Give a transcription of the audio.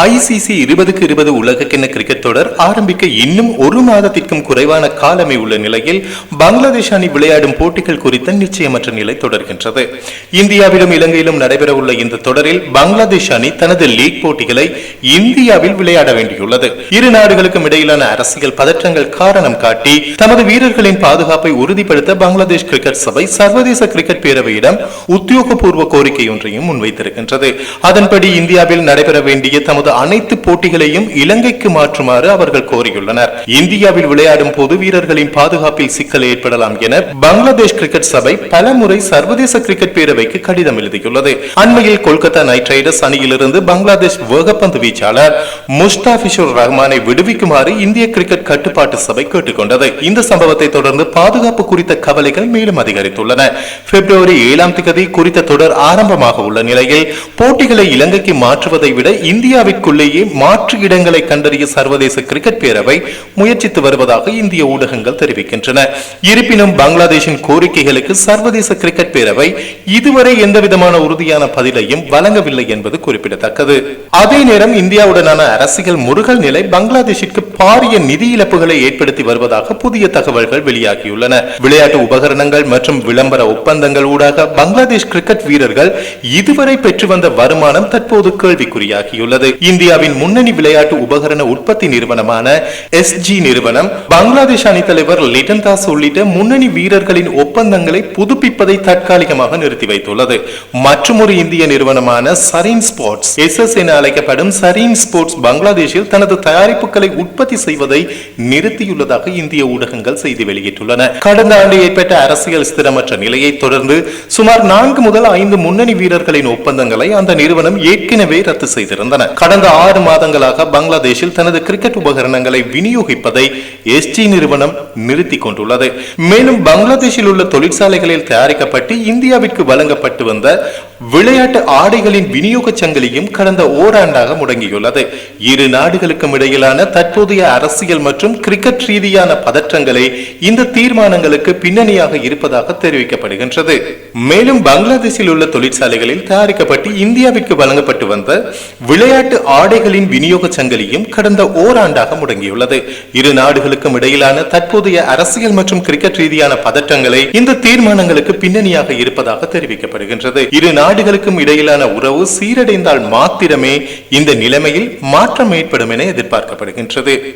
ICC 2020 உலகக்கிண்ண cricket தொடர் ஆரம்பிக்க இன்னும் ஒரு மாதத்திற்கும் குறைவான காலமே உள்ள நிலையில் பங்களாதேஷ் அணி விளையாடும் போட்டிகள் குறித்த நிச்சயமற்ற நிலை தொடர்கின்றது. இந்தியாவிலும் இலங்கையிலும் நடைபெறவுள்ள இந்த தொடரில் பங்களாதேஷ் அணி தனது லீக் போட்டிகளை இந்தியாவில் விளையாட வேண்டியுள்ளது. இரு நாடுகளுக்கும் இடையிலான அரசியல் பதற்றங்கள் காரணம் காட்டி தமது வீரர்களின் பாதுகாப்பை உறுதிப்படுத்த பங்களாதேஷ் கிரிக்கெட் சபை சர்வதேச கிரிக்கெட் பேரவையிடம் உத்தியோகபூர்வ கோரிக்கை ஒன்றையும் முன்வைத்திருக்கின்றது. அதன்படி இந்தியாவில் நடைபெற வேண்டிய தமது அனைத்து போட்டிகளையும் இலங்கைக்கு மாற்றுமாறு அவர்கள் கோரியுள்ளனர். இந்தியாவில் விளையாடும் போது வீரர்களின் பாதுகாப்பில் சிக்கல் ஏற்படலாம் என பங்களாதேஷ் கிரிக்கெட் சபை பல முறை சர்வதேச கிரிக்கெட் பேரவைக்கு கடிதம் எழுதியுள்ளது. அண்மையில் கொல்கத்தா நைட் ரைடர்ஸ் அணியிலிருந்து பங்களாதேஷ் வேகப்பந்து வீச்சாளர் முஸ்தாபிஷுர் ரஹ்மானை விடுவிக்குமாறு இந்திய கிரிக்கெட் கட்டுப்பாட்டு சபை கேட்டுக்கொண்டது. இந்த சம்பவத்தை தொடர்ந்து பாதுகாப்பு குறித்த கவலைகள் மேலும் அதிகரித்துள்ளன. பிப்ரவரி 7ஆம் தேதி குறித்த தொடர் ஆரம்பமாக உள்ள நிலையில் போட்டிகளை இலங்கைக்கு மாற்றுவதை விட இந்தியாவில் மாற்று இடங்களை கண்டறிய சர்வதேச கிரிக்கெட் பேரவை முயற்சித்து வருவதாக இந்திய ஊடகங்கள் தெரிவிக்கின்றன. இருப்பினும் பங்களாதேஷின் கோரிக்கைகளுக்கு சர்வதேச கிரிக்கெட் பேரவை இதுவரை எந்தவிதமான உறுதியான பதிலையும் வழங்கவில்லை என்பது குறிப்பிடத்தக்கது. அதே நேரம் இந்தியாவுடனான அரசியல் முருகல் நிலை பங்களாதேஷிற்கு பாரிய நிதி இழப்புகளை ஏற்படுத்தி வருவதாக புதிய தகவல்கள் வெளியாகியுள்ளன. விளையாட்டு உபகரணங்கள் மற்றும் விளம்பர ஒப்பந்தங்கள் ஊடாக பங்களாதேஷ் கிரிக்கெட் வீரர்கள் இதுவரை பெற்று வந்த வருமானம் தற்போது கேள்விக்குறியாகியுள்ளது. இந்தியாவின் முன்னணி விளையாட்டு உபகரண உற்பத்தி நிறுவனமான SG நிறுவனம் பங்களாதேஷ் அணி தலைவர் லிடன் தாஸ் உள்ளிட்ட முன்னணி வீரர்களின் ஒப்பந்தங்களை புதுப்பிப்பதை தற்காலிகமாக நிறுத்தி வைத்துள்ளது. மற்றொரு இந்திய நிறுவனமான சரீன் ஸ்போர்ட்ஸ் SS என அழைக்கப்படும் சரீன் ஸ்போர்ட்ஸ் பங்களாதேஷில் தனது தயாரிப்புகளை உற்பத்தி செய்வதை நிறுத்தியுள்ளதாக இந்திய ஊடகங்கள் செய்தி வெளியிட்டுள்ளன. கடந்த ஆண்டு ஏற்பட்ட அரசியல் ஸ்திரமற்ற நிலையை தொடர்ந்து சுமார் 4 முதல் 5 முன்னணி வீரர்களின் ஒப்பந்தங்களை அந்த நிறுவனம் ஏற்கனவே ரத்து செய்திருந்தன. கடந்த 6 மாதங்களாக பங்களாதேஷில் தனது கிரிக்கெட் உபகரணங்களை விநியோகிப்பதை SG நிறுவனம் நிறுத்தி கொண்டுள்ளது. மேலும் பங்களாதேஷில் உள்ள தொழிற்சாலைகளில் தயாரிக்கப்பட்டு இந்தியாவிற்கு வழங்கப்பட்டு வந்த விளையாட்டு ஆடைகளின் விநியோக சங்கிலியும் கடந்த ஓராண்டாக முடங்கியுள்ளது. இரு நாடுகளுக்கும் இடையிலான தற்போதைய அரசியல் மற்றும் கிரிக்கெட் ரீதியான பதற்றங்களே இந்த தீர்மானங்களுக்கு பின்னணியாக இருப்பதாக தெரிவிக்கப்படுகின்றது. மேலும் பங்களாதேஷில் உள்ள தொழிற்சாலைகளில் தயாரிக்கப்பட்டு இந்தியாவிற்கு வழங்கப்பட்டு வந்த விளையாட்டு ஆடைகளின் விநியோக சங்கிலியும் கடந்த ஓராண்டாக முடங்கியுள்ளது. இரு நாடுகளுக்கும் இடையிலான தற்போதைய அரசியல் மற்றும் கிரிக்கெட் ரீதியான பதற்றங்களே இந்த தீர்மானங்களுக்கு பின்னணியாக இருப்பதாக தெரிவிக்கப்படுகின்றது. இரு நாடுகளுக்கும் இடையிலான உறவு சீரடைந்தால் மாத்திரமே இந்த நிலைமையில் மாற்றம் ஏற்படும் என எதிர்பார்க்கப்படுகின்றது.